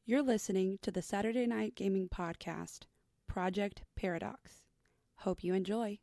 You're listening to the Saturday Night Gaming Podcast, Project Paradox. Hope you enjoy.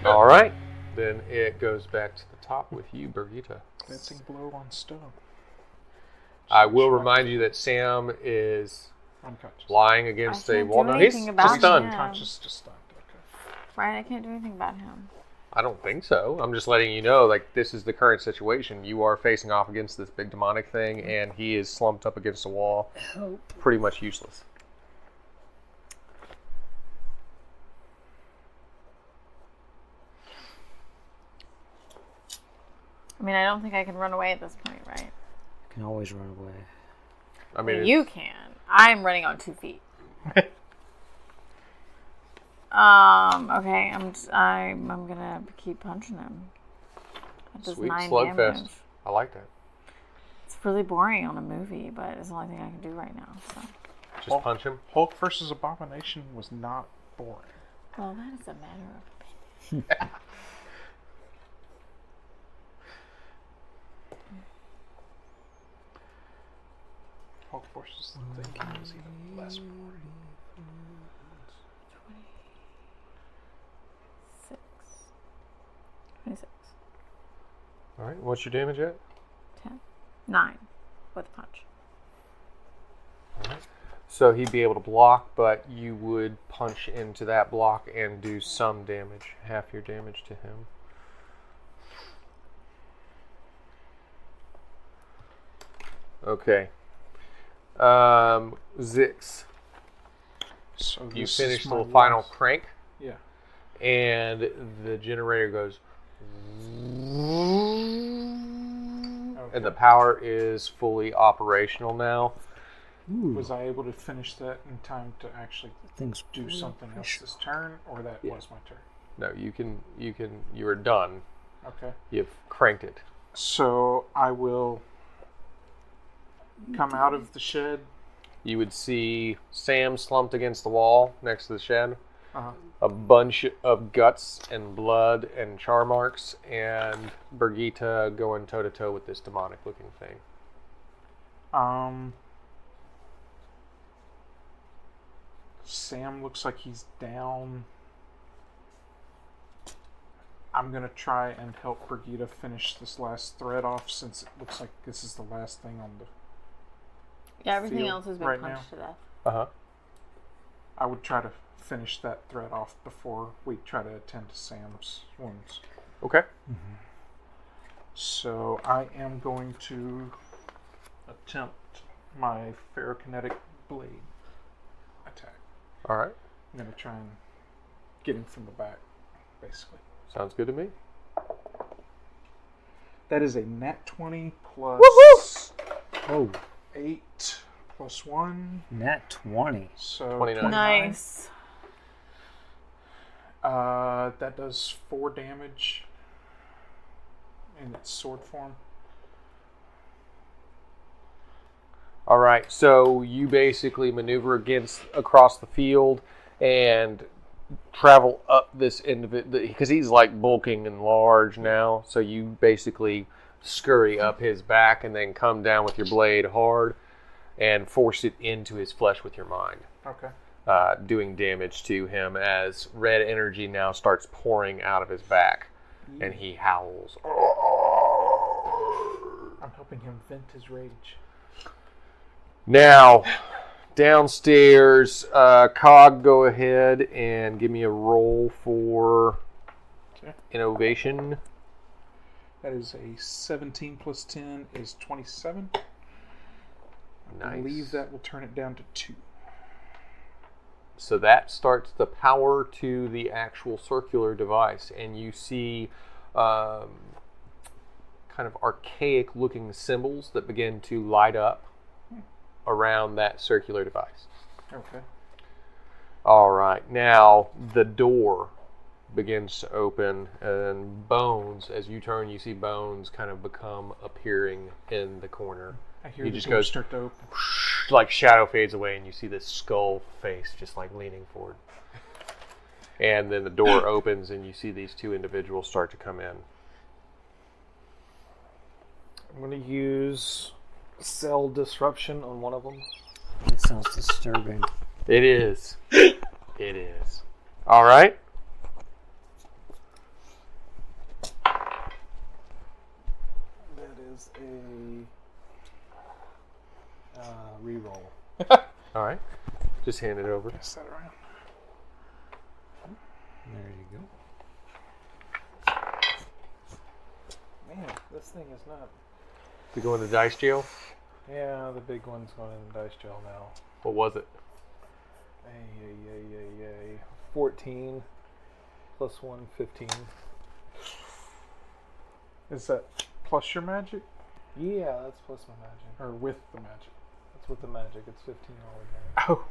All right, then it goes back to the top with you, Birgitta. Glancing blow on stone. I will remind you that Sam is Unconscious. lying against a wall. No, he's just He's stunned. unconscious, just stunned. Okay. Right, I can't do anything about him. I don't think so. I'm just letting you know, like, this is the current situation. You are facing off against this big demonic thing, and he is slumped up against a wall. Help. Pretty much useless. I mean, I don't think I can run away at this point, right? You can always run away. I mean, You can. I'm running on 2 feet. Okay, I'm gonna keep punching him. That does sweet 9 slugfest. damage. I like that. It's really boring on a movie, but it's the only thing I can do right now. So, Just punch him. Hulk versus Abomination was not boring. well, that is a matter of opinion. Hulk versus the Thing was even less boring. 26. All right, what's your damage at? 10. 9 with a punch. All right. So he'd be able to block, but you would punch into that block and do some damage, half your damage to him. Okay. Zix, So you this finish is the my final last- crank, Yeah. and the generator goes, Okay. and the power is fully operational now. Ooh, Was I able to finish that in time to actually things do something else this turn, or that was my turn? No, you are done. Okay. You've cranked it. So I will come out of the shed. You would see Sam slumped against the wall next to the shed. Uh-huh. A bunch of guts and blood and char marks, and Birgitta going toe-to-toe with this demonic-looking thing. Sam looks like he's down. I'm going to try and help Birgitta finish this last thread off, since it looks like this is the last thing on the... Yeah, everything Field else has been right punched to death. Uh-huh. I would try to finish that thread off before we try to attend to Sam's wounds. Okay. So I am going to attempt my ferrokinetic blade attack. All right. I'm going to try and get him from the back, basically. Sounds good to me. That is a nat 20 plus Oh, 8 plus 1. nat 20. So 29. Nice. That does 4 damage in its sword form. All right. So you basically maneuver across the field and travel up this end of it, because he's like bulking and large now. So you basically scurry up his back and then come down with your blade hard and force it into his flesh with your mind, Okay. doing damage to him as red energy now starts pouring out of his back, and he howls. I'm helping him vent his rage. Now, downstairs, Cog, go ahead and give me a roll for Okay. innovation. That is a 17 plus 10 is 27. I Nice. believe that will turn it down to 2. So that starts the power to the actual circular device, and you see kind of archaic looking symbols that begin to light up around that circular device. Okay. All right. Now the door begins to open, and Bones, as you turn, you see Bones kind of appearing in the corner. I hear He the just door goes start to open. like shadow fades away, and you see this skull face just like leaning forward. And then the door opens, and you see these two individuals start to come in. I'm going to use cell disruption on one of them. That sounds disturbing. It is. It is. All right. That is a reroll. All right. Just hand it over. Pass that around. There you go. Man, this thing is not. To go into dice jail. Yeah, the big one's going in dice jail now. What was it? 14 plus 1, 15. Is that plus your magic Yeah, that's plus my magic. or with the magic? That's with the magic. It's 15 all again. Oh,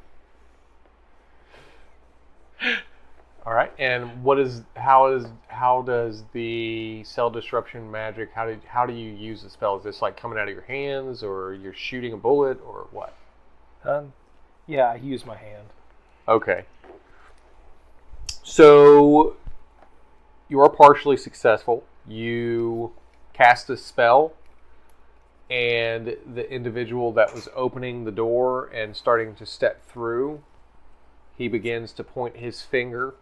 All right. And how does the cell disruption magic? How do you use the spell? Is this like coming out of your hands, or you're shooting a bullet, or what? Yeah, I use my hand. Okay. So you are partially successful. You cast a spell, and the individual that was opening the door and starting to step through, he begins to point his finger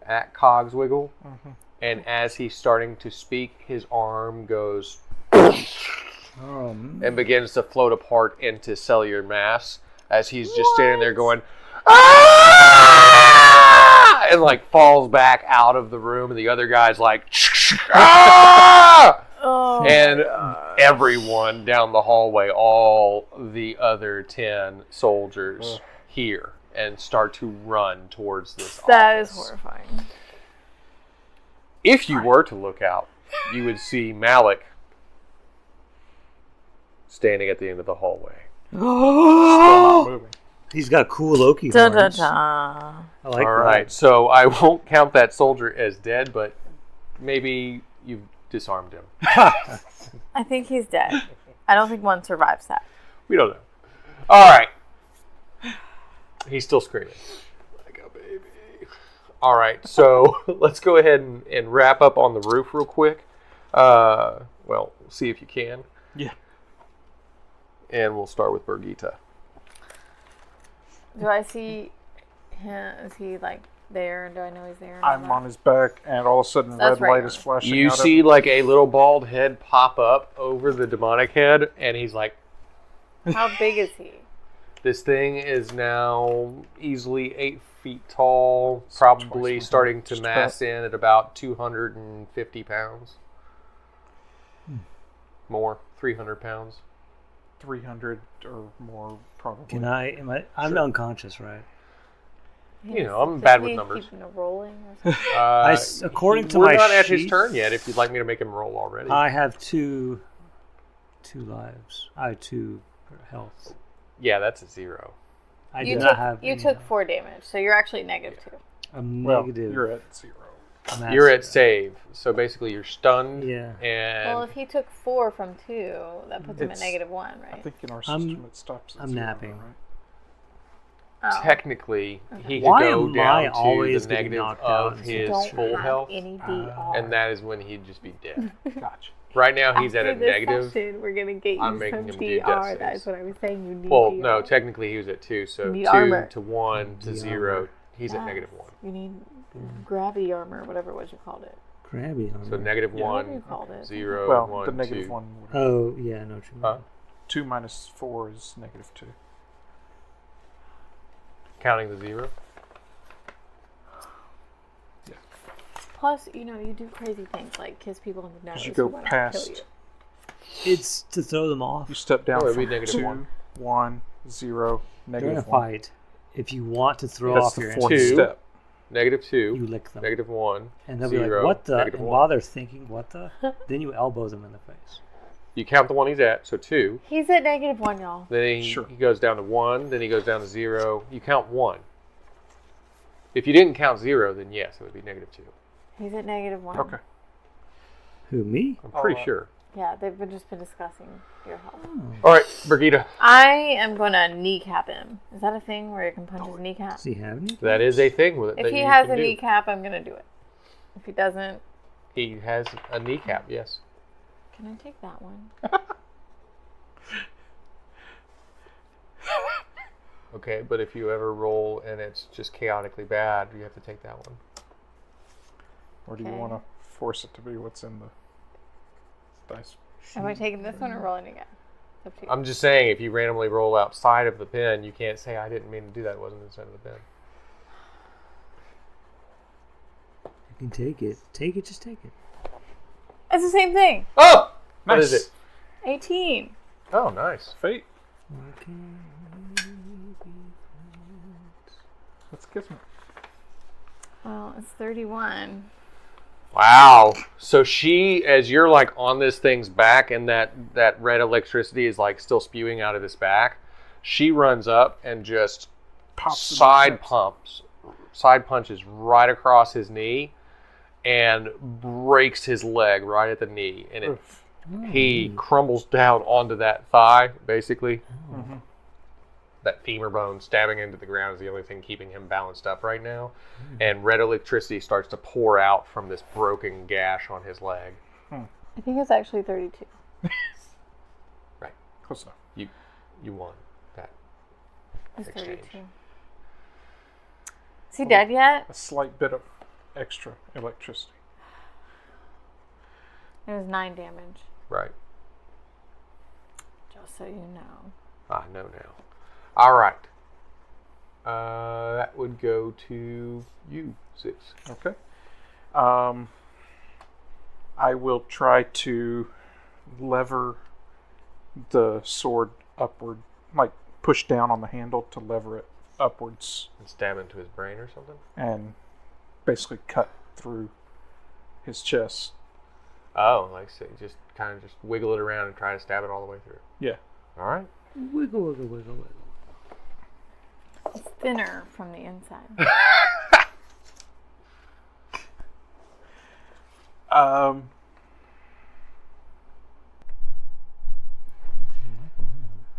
at Cogswiggle. mm-hmm. And as he's starting to speak, his arm goes and begins to float apart into cellular mass as he's just standing there going, "Ah!" and like falls back out of the room, and the other guy's like, "Ah!" And everyone down the hallway, all the other 10 soldiers hear and start to run towards this That is office. horrifying. If you were to look out, you would see Malik standing at the end of the hallway. Still not moving. He's got cool Loki Dun, dun, horns. dun. I like All right, so I won't count that soldier as dead, but maybe you've disarmed him. I think he's dead. I don't think one survives that. We don't know. All right. He's still screaming. Like a baby. All right, so let's go ahead and wrap up on the roof real quick. Well, see if you can. Yeah. And we'll start with Birgitta. Do I see him? Is he like there? Do I know he's there? I'm on his back, and all of a sudden, That's red right. light is flashing. You out see like a little bald head pop up over the demonic head, and he's like, How big is he? this thing is now easily 8 feet tall, probably twice my starting height, to just mass in at about 250 pounds. More, 300 pounds. 300 or more, probably. Can I'm unconscious, right? You know, I'm bad with numbers. Keeping it rolling or something? According to we're my not at his sheet, turn yet. If you'd like me to make him roll already, I have two lives. I have 2 health. yeah, that's a 0. I You do took not have. you any took health. 4 damage, so you're actually negative 2. I'm Well, negative. you're at 0. I'm You're at 0. save, so basically you're stunned. Yeah. And Well, if he took 4 from 2, that puts him at It's- -1, I right? think in our I'm- system it stops at I'm 0, napping. right? Oh. technically he could Why go am down I to always the getting negative knocked of out? his Don't full have health, any DR. and that is when he'd just be dead. Gotcha. Right now he's at After a this negative. session, we're gonna get you I'm making some him do death DR. saves. That's what I was saying. You need Well, DR. no, technically he was at 2, so The 2 armor. to 1 to The 0. armor. He's at Yes. -1. You need gravity armor, whatever it was you called it. Crabby armor. So negative Yeah. Whatever you 1, called it. 0, Well, 1, the 2. negative 1. Oh, yeah, I know what you mean. Huh? 2 minus 4 is -2. Counting the 0. Plus, you do crazy things like kiss people in the nose. As you go who wanna past- kill you. It's to throw them off. You step down Oh, it'd be from negative 2, 1. 1, 0, During a negative 1. fight, if you want to throw That's off the your 4th enemy, step. Negative 2, you lick them. negative 1, And they'll 0, be like, what the? negative And 1. while they're thinking, what the? Then you elbow them in the face. You count the one he's at, so 2. He's at -1, y'all. Then Sure. he goes down to 1, then he goes down to 0. You count 1. If you didn't count 0, then yes, it would be -2. He's at -1. Okay. Who, me? I'm pretty sure. Yeah, they've just been discussing your health. All right, Brigitte. I am going to kneecap him. Is that a thing where you can punch his kneecap? Does he have any? That is a thing with it. If that he you has can a do. kneecap, I'm going to do it. If he doesn't, He has a kneecap, yes. can I take that one? Okay, but if you ever roll and it's just chaotically bad, you have to take that one. Or do you Okay. want to force it to be what's in the dice? Am I taking this one or rolling again? It's up to you. I'm just saying, if you randomly roll outside of the pin, you can't say, I didn't mean to do that. It wasn't inside of the pin. You can take it. Take it, just take it. It's the same thing. Oh! What Nice. is it? 18. Oh, nice. Fate. Okay. Let's kiss me. Well, it's 31. Wow. So she, as you're like on this thing's back and that red electricity is like still spewing out of his back, she runs up and just Pops in side the punches right across his knee and breaks his leg right at the knee. And Oof. he crumbles down onto that thigh, basically. Mhm. That femur bone stabbing into the ground is the only thing keeping him balanced up right now. And red electricity starts to pour out from this broken gash on his leg. I think it's actually 32. Right. Close enough. You won that It's exchange. 32. Is he dead yet? A slight bit of extra electricity. It was 9 damage, Right. just so you know. I know now. All right. That would go to you, 6. Okay. I will try to lever the sword upward, like push down on the handle to lever it upwards And stab into his brain or something? and basically cut through his chest. Oh, like so just kind of just wiggle it around and try to stab it all the way through. Yeah. All right. Wiggle, wiggle, wiggle, wiggle. It's thinner from the inside.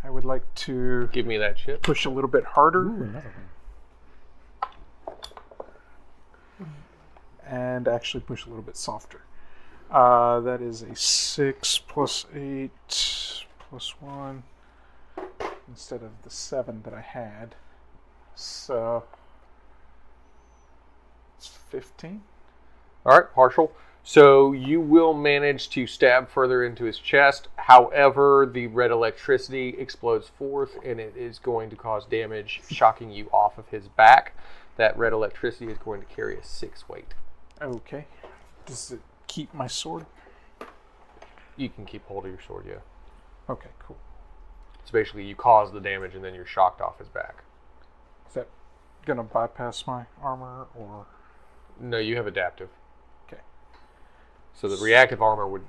I would like to Give me that chip. push a little bit harder Ooh, another one. and actually push a little bit softer. That is a 6 plus 8 plus 1 instead of the 7 that I had. So it's 15. All right, partial. So you will manage to stab further into his chest. However, the red electricity explodes forth and it is going to cause damage, shocking you off of his back. That red electricity is going to carry a 6 weight. Okay. Does it keep my sword? You can keep hold of your sword, yeah. Okay, cool. So basically you cause the damage and then you're shocked off his back. Is that gonna bypass my armor or? No, you have adaptive. Okay. So the reactive armor would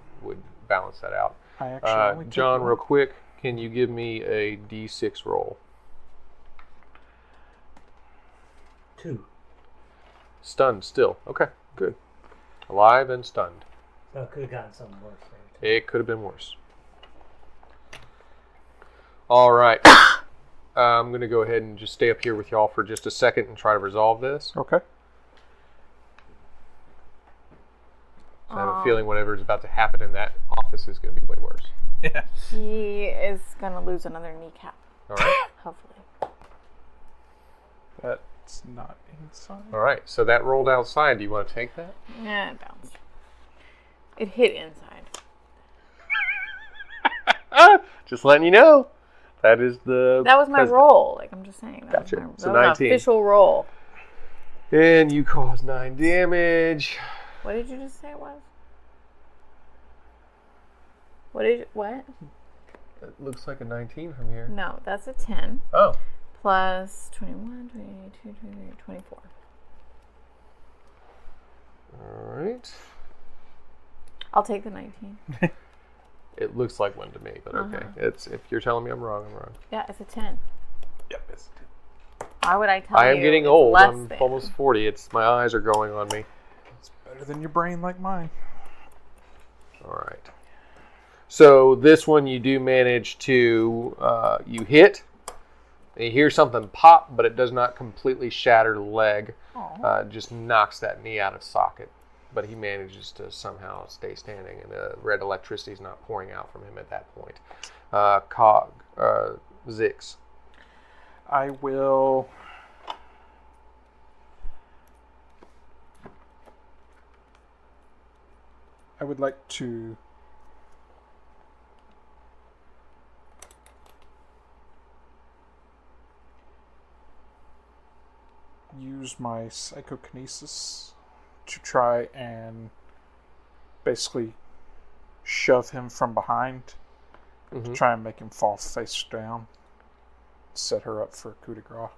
balance that out. I actually only took John, one. real quick, can you give me a D6 roll? 2. Stunned still. Okay, good. Alive and stunned. So it could have gotten something worse there. It could have been worse. All right. I'm going to go ahead and just stay up here with y'all for just a second and try to resolve this. Okay. So I have a feeling whatever is about to happen in that office is going to be way worse. Yeah. He is going to lose another kneecap, All right. hopefully. That's not inside. All right. So that rolled outside. Do you want to take that? Yeah, it bounced. It hit inside. Just letting you know. That is the... That was my roll. Like, I'm just saying. That Gotcha. was, my, So that was 19. an official roll. And you cause 9 damage. What did you just say it was? What? It looks like a 19 from here. No, that's a 10. Oh. Plus 21, 22, 23, 24. All right. I'll take the 19. It looks like one to me, but okay. It's if you're telling me I'm wrong, I'm wrong. Yeah, it's a 10. Yep. It's Why would I tell you? I am getting it's old. less I'm than? almost 40. My eyes are going on me. It's better than your brain like mine. All right. So this one you do manage to, you hit, and you hear something pop, but it does not completely shatter the leg. It just knocks that knee out of socket. But he manages to somehow stay standing, and the red electricity is not pouring out from him at that point. Zix. I will... I would like to use my psychokinesis to try and basically shove him from behind to try and make him fall face down, set her up for a coup de grace.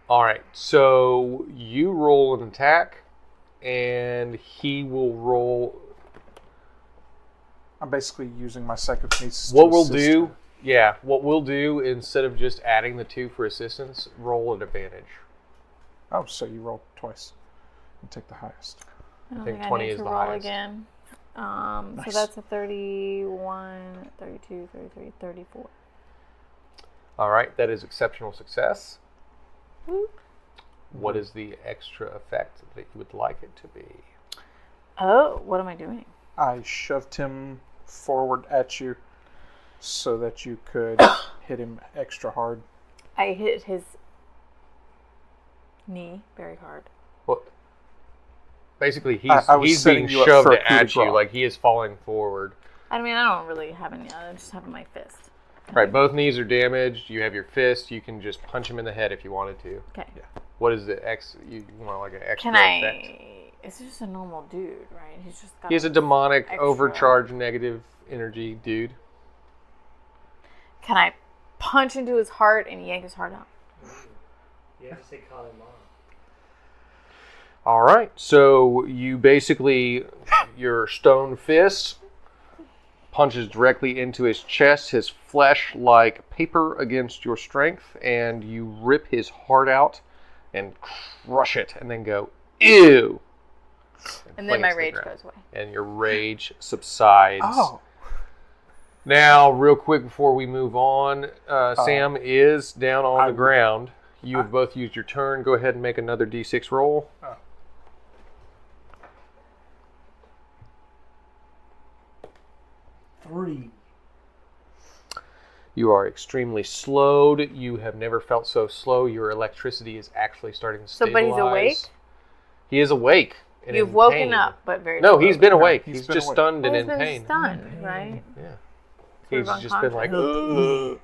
All right, so you roll an attack, and he will roll. I'm basically using my psychokinesis. What to we'll assist do, her. what we'll do, instead of just adding the 2 for assistance, roll an advantage. Oh, so you roll twice and take the highest. I think think 20 I need is to the roll highest. again. Nice. So that's a 31, 32, 33, 34. All right, that is exceptional success. Woo. What is the extra effect that you would like it to be? Oh, what am I doing? I shoved him forward at you so that you could hit him extra hard. I hit his knee very hard. Well, basically, I was he's setting being you up shoved for a coup de at you, grace. like he is falling forward. I mean, I don't really have any. I just have my fist. Right, both knees are damaged. You have your fist. You can just punch him in the head if you wanted to. Okay. What is the you want like an extra Can I? effect? It's just a normal dude, right? He's just got. He is a demonic, extra. overcharged, negative energy dude. Can I punch into his heart and yank his heart out? You have to say call him on. All right, so you basically, your stone fist punches directly into his chest, his flesh like paper against your strength, and you rip his heart out and crush it, and then go, ew! And then my fling it to the rage ground. goes away. And your rage subsides. Oh, Now, real quick before we move on, Sam is down on the ground. You have both used your turn. Go ahead and make another d6 roll. 3. You are extremely slowed. You have never felt so slow. Your electricity is actually starting to So, stabilize. but he's awake? He is awake. And You've in woken pain. up, but very. No, slowly. he's been awake. he's He's been just awake. stunned Well, and he's in been pain. stunned, right? Yeah. Sort of He's just been like, unconscious. ugh.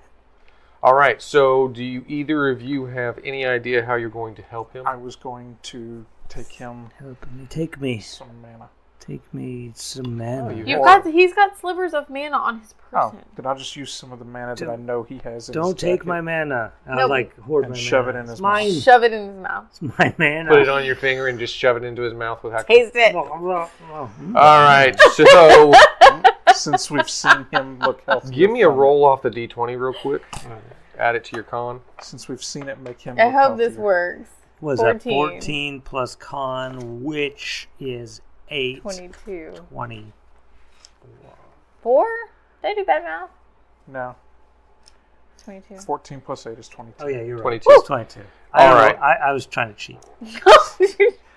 All right, so do you either of you have any idea how you're going to help him? I was going to take him Help me. Take me. some mana. Take me some mana. you- He's got slivers of mana on his Oh, person. then I'll just use some of the mana that I know he has in Don't his take jacket. my mana. I Nope. like hoard And my shove mana. it in his It's mine. mouth. Shove it in his mouth. It's my mana. Put it on your finger and just shove it into his mouth without. Taste it. All right, so Since we've seen him look healthy. give me a roll off the d20 real quick. Add it to your con. Since we've seen it make him I look hope this healthier. works. Was 14. that 14 plus con, which is 8. 22. 20. 4? Did I do bad math? No. 22. 14 plus 8 is 22. Oh, yeah, you're right. 22. It's 22. I All don't know, right. I was trying to cheat.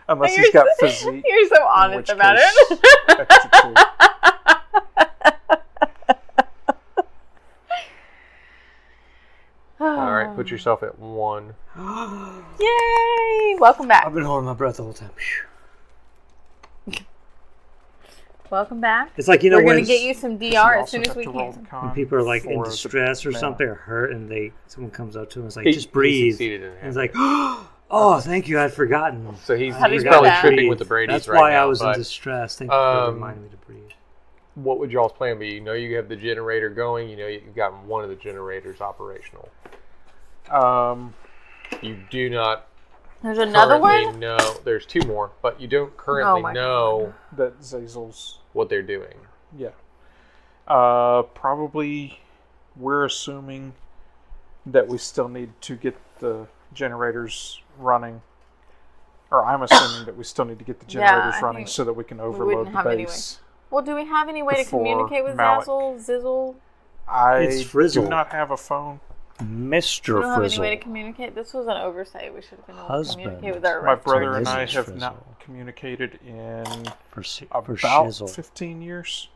Unless he's got physique. You're so in honest which about case, it. extra 2. All right, put yourself at 1. Yay! Welcome back. I've been holding my breath the whole time. Welcome back. It's like, you know, We're when going to get you some You DR as also soon as have we to roll can. the con people are like in for the distress or mana. something or hurt, and someone comes up to him and is like, He- just he breathe. succeeded in And it's like, oh, thank you, I'd forgotten. So he's How do you do probably that? tripping with the Brady's That's right why now. I was in but distress. Thank you for reminding me to breathe. what would y'all's plan be? You know you have the generator going. You know you've got one of the generators operational. You do not There's another currently one? know. There's 2 more, but you don't currently my know That Zazel's. what they're doing. Yeah. Probably we're assuming that we still need to get the generators running. Or I'm assuming that we still need to get the generators I running think so that we can wouldn't overload the have any way. base. Well, do we have any way to Before communicate with Malik. Zizzle? It's I Frizzle. do not have a phone. We Mr. don't have any way to Frizzle. communicate. This was an oversight. We should have been able to Husband. communicate with our My restaurant. brother and I Mrs. have Frizzle. not communicated in For about shizzle. 15 years.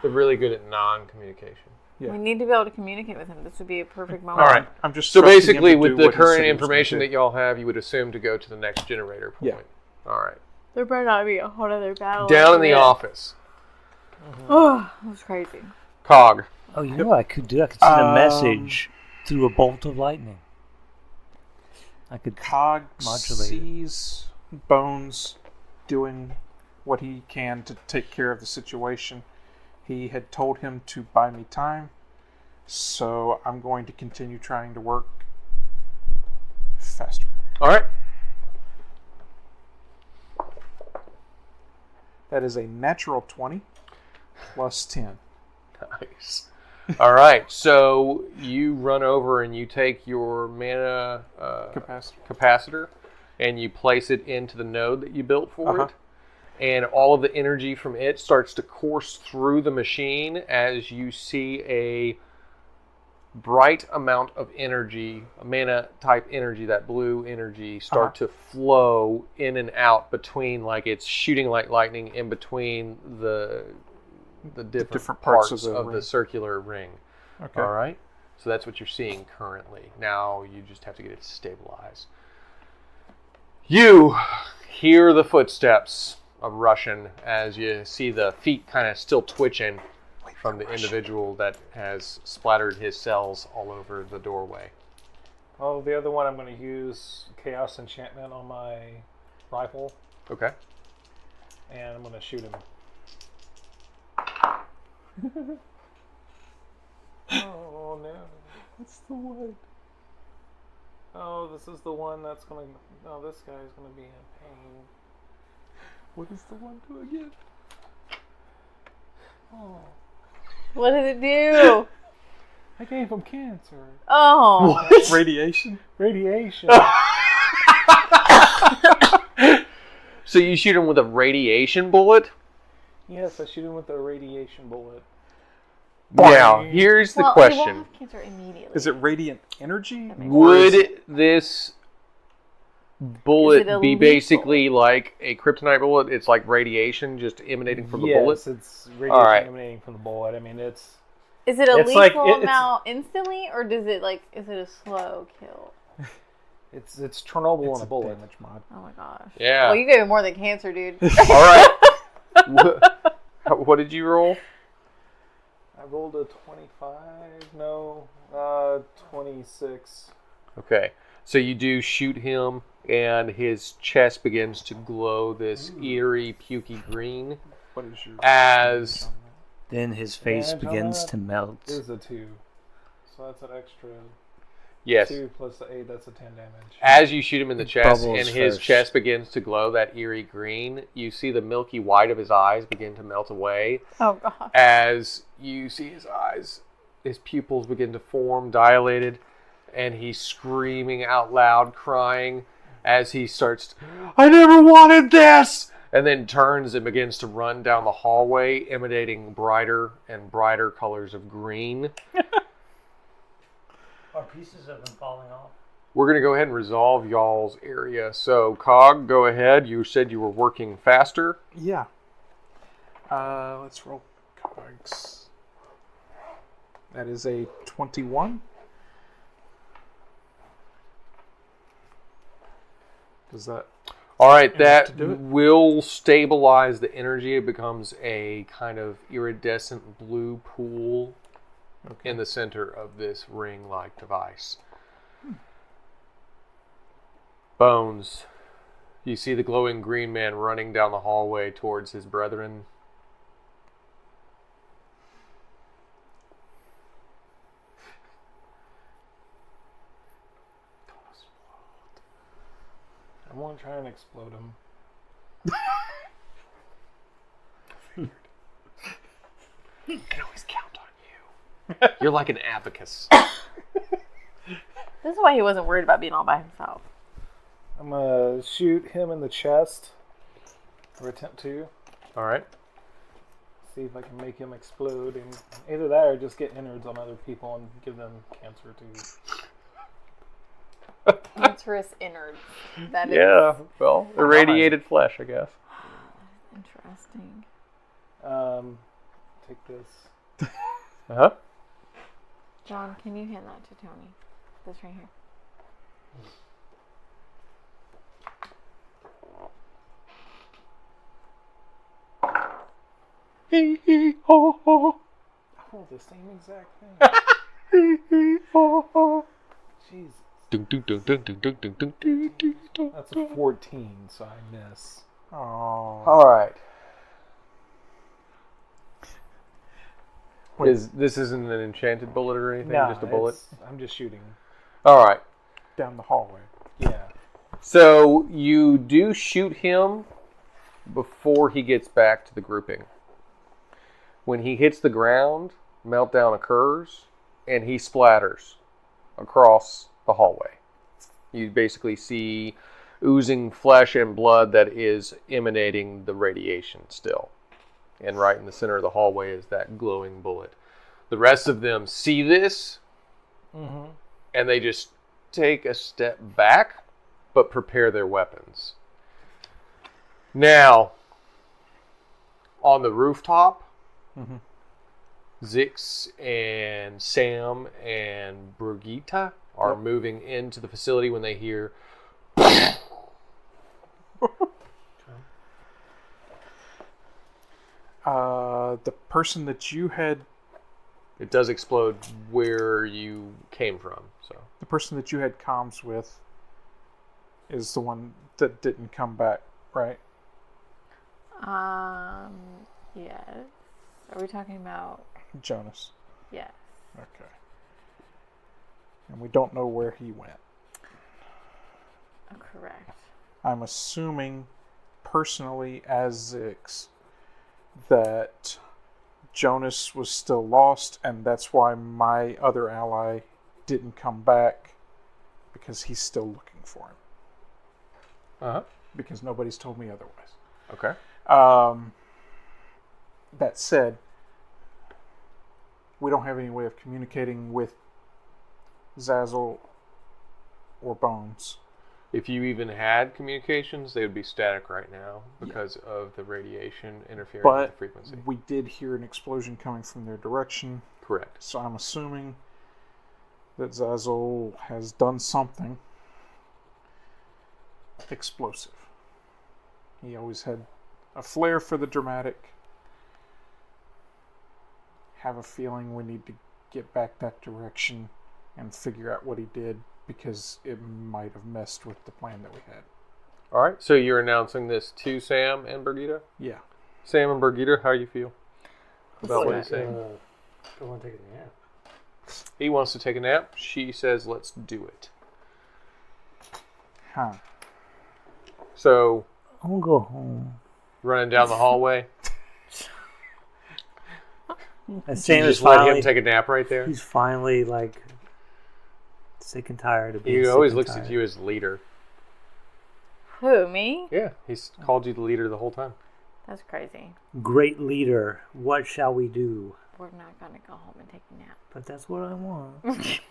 They're really good at non-communication. Yeah. We need to be able to communicate with him. This would be a perfect All moment. right. I'm just So trusting him basically, to with do the what he said current he was gonna information do. that y'all have, you would assume to go to the next generator point. Yeah. All right. There better not be a whole other battle. Down in the office, Oh, that was crazy. Cog. Oh, you know what I could do? I could send a message through a bolt of lightning. I could Cog modulate it. sees Bones doing what he can to take care of the situation. He had told him to buy me time, so I'm going to continue trying to work faster. All right. That is a natural 20 plus 10. Nice. All right. So you run over and you take your mana capacitor and you place it into the node that you built for it. And all of the energy from it starts to course through the machine as you see a bright amount of energy, mana type energy, that blue energy, start to flow in and out between, like it's shooting like lightning in between the different parts of the ring. circular ring. Okay. All right? So that's what you're seeing currently. Now you just have to get it to stabilize. You hear the footsteps of Russian as you see the feet kind of still twitching from the individual that has splattered his cells all over the doorway. Oh, the other one I'm going to use Chaos Enchantment on my rifle, Okay. and I'm going to shoot him. Oh no. That's the one. Oh, this is the one that's going to... No, this guy's going to be in pain. What does the one do again? Oh, What did it do? I gave him cancer. Oh. Radiation? Radiation. So you shoot him with a radiation bullet? Yes, I shoot him with a radiation bullet. Now, here's the Well, question. He won't have cancer immediately. Is it radiant energy? Would this bullet Is it be lethal? basically like a kryptonite bullet? It's like radiation just emanating from the bullet? Yes, it's radiation All right. emanating from the bullet. I mean, it's... Is it a It's lethal like- it's- amount instantly, or does it is it a slow kill? It's Chernobyl It's on a bullet. damage mod. Oh my gosh. Yeah. Well, you gave him more than cancer, dude. All right. What did you roll? I rolled a 25. No, 26. Okay. So you do shoot him, and his chest begins to glow this eerie, pukey green What is your... as Then his face Damage on begins that to melt. Is a 2. So that's an extra yes, 2 plus the 8. That's a 10 damage. as you shoot him in the chest bubbles and his first. chest begins to glow that eerie green, you see the milky white of his eyes begin to melt away. Oh gosh. As you see his eyes, his pupils begin to form, dilated, and he's screaming out loud, crying as he starts, I never wanted this! And then turns and begins to run down the hallway, emanating brighter and brighter colors of green. Are pieces of him falling off? We're going to go ahead and resolve y'all's area. So, Cog, go ahead. You said you were working faster. Yeah. Let's roll cogs. That is a 21. Does that... All right, Enough that to do it? will stabilize the energy. It becomes a kind of iridescent blue pool in the center of this ring-like device. Bones, you see the glowing green man running down the hallway towards his brethren. I want to try and explode him. I can always count on you. You're like an abacus. This is why he wasn't worried about being all by himself. I'm gonna shoot him in the chest, or attempt to. All right. See if I can make him explode, and either that or just get innards on other people and give them cancer too. Cancerous innards. That is Yeah. Well, irradiated flesh, I guess. interesting. Take this. Uh huh. John, can you hand that to Tony? This right here. Hee hee ho ho. Oh, the same exact thing. Hee hee ho ho. Jesus. Dun, dun, dun, dun, dun, dun, dun, dun, dun, dun, dun. That's a 14, so I miss. Oh. All right. This isn't an enchanted bullet or anything, No, just a bullet? I'm just shooting. All right. Down the hallway. Yeah. So you do shoot him before he gets back to the grouping. When he hits the ground, meltdown occurs, and he splatters across the hallway. You basically see oozing flesh and blood that is emanating the radiation still. And right in the center of the hallway is that glowing bullet. The rest of them see this, and they just take a step back, but prepare their weapons. Now, on the rooftop, Zix and Sam and Brigitte are moving into the facility when they hear The person that you had, it does explode where you came from. So the person that you had comms with, is the one that didn't come back, right? Yes. Are we talking about? Jonas. Yes. Okay. And we don't know where he went. Oh, correct. I'm assuming, personally, as Zix, that Jonas was still lost, and that's why my other ally didn't come back, because he's still looking for him. Because nobody's told me otherwise. okay. That said, we don't have any way of communicating with Zazzle or Bones. If you even had communications, they would be static right now because of the radiation interfering with But the frequency. we did hear an explosion coming from their direction, Correct. so I'm assuming that Zazzle has done something explosive. He always had a flair for the dramatic. Have a feeling we need to get back that direction and figure out what he did, because it might have messed with the plan that we had. All right. So you're announcing this to Sam and Brigitte? Yeah. Sam and Brigitte, how do you feel about what he's saying? I want to take a nap. He wants to take a nap. She says, let's do it. Huh. So, I'm going to go home. running down the hallway. And You Sam is just let finally, him take a nap right there. he's finally like sick and tired of being He sick always and looks tired. at you as leader. Who, me? Yeah, he's called you the leader the whole time. That's crazy. Great leader, what shall we do? We're not going to go home and take a nap. But that's what I want.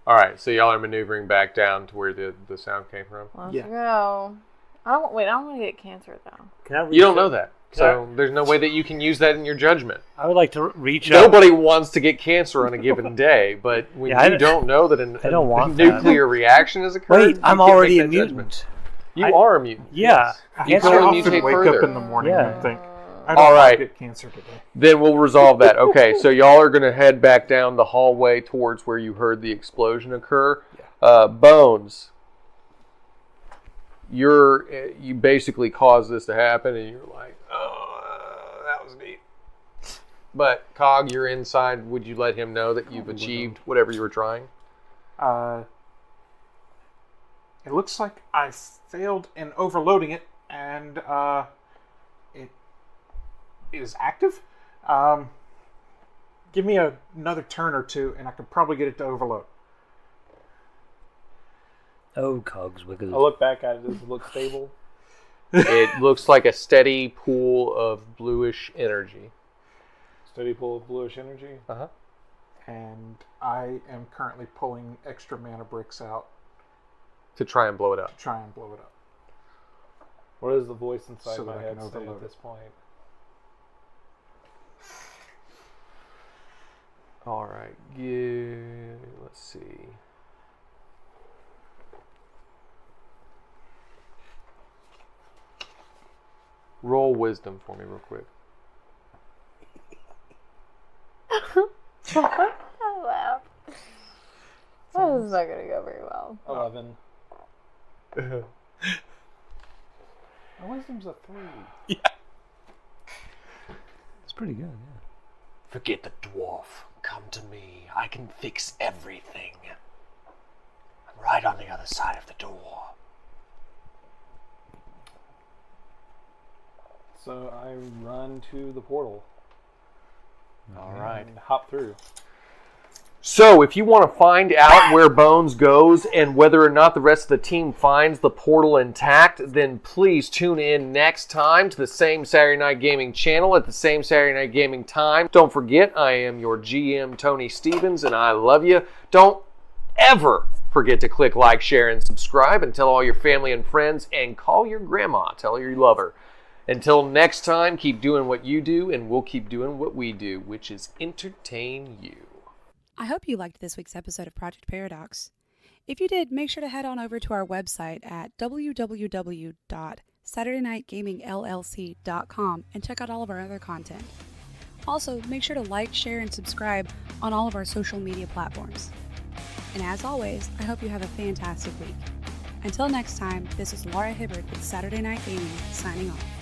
All right, so y'all are maneuvering back down to where the sound came from. Let's Yeah. go. I don't want to get cancer, though. Can I reach You don't up- know that. So there's no way that you can use that in your judgment. I would like to reach up. Nobody wants to get cancer on a given day, but when Yeah, you don't know that I don't want that. nuclear reaction has occurred, Wait, you I'm can't already make a that judgment. mutant. You I- are a mutant. Yeah. You I can only often mutate wake further. up in the morning Yeah. and think, I don't All want right. to get cancer today. Then we'll resolve that. Okay, so y'all are going to head back down the hallway towards where you heard the explosion occur. Bones, you basically caused this to happen, and you're like, oh, that was neat. But Cog, you're inside. Would you let him know that you've achieved whatever you were trying? It looks like I failed in overloading it, and it is active. Give me another turn or two, and I could probably get it to overload. Oh, cogs wiggle. I look back at it. Does it look stable? It looks like a steady pool of bluish energy. Steady pool of bluish energy. Uh-huh. And I am currently pulling extra mana bricks out To try and blow it up. to try and blow it up. What does the voice inside So my that I head can say overload at it. this point? All right. Let's see. Roll wisdom for me real quick. Wow. Oh, this is not going to go very well. 11. My wisdom's a 3. It's pretty good, yeah. Forget the dwarf. Come to me. I can fix everything. I'm right on the other side of the door. So I run to the portal. All right. And hop through. So, if you want to find out where Bones goes and whether or not the rest of the team finds the portal intact, then please tune in next time to the same Saturday Night Gaming channel at the same Saturday Night Gaming time. Don't forget, I am your GM, Tony Stevens, and I love you. Don't ever forget to click like, share, and subscribe, and tell all your family and friends, and call your grandma. Tell her you love her. Until next time, keep doing what you do, and we'll keep doing what we do, which is entertain you. I hope you liked this week's episode of Project Paradox. If you did, make sure to head on over to our website at www.saturdaynightgamingllc.com and check out all of our other content. Also, make sure to like, share, and subscribe on all of our social media platforms. And as always, I hope you have a fantastic week. Until next time, this is Laura Hibbard with Saturday Night Gaming, signing off.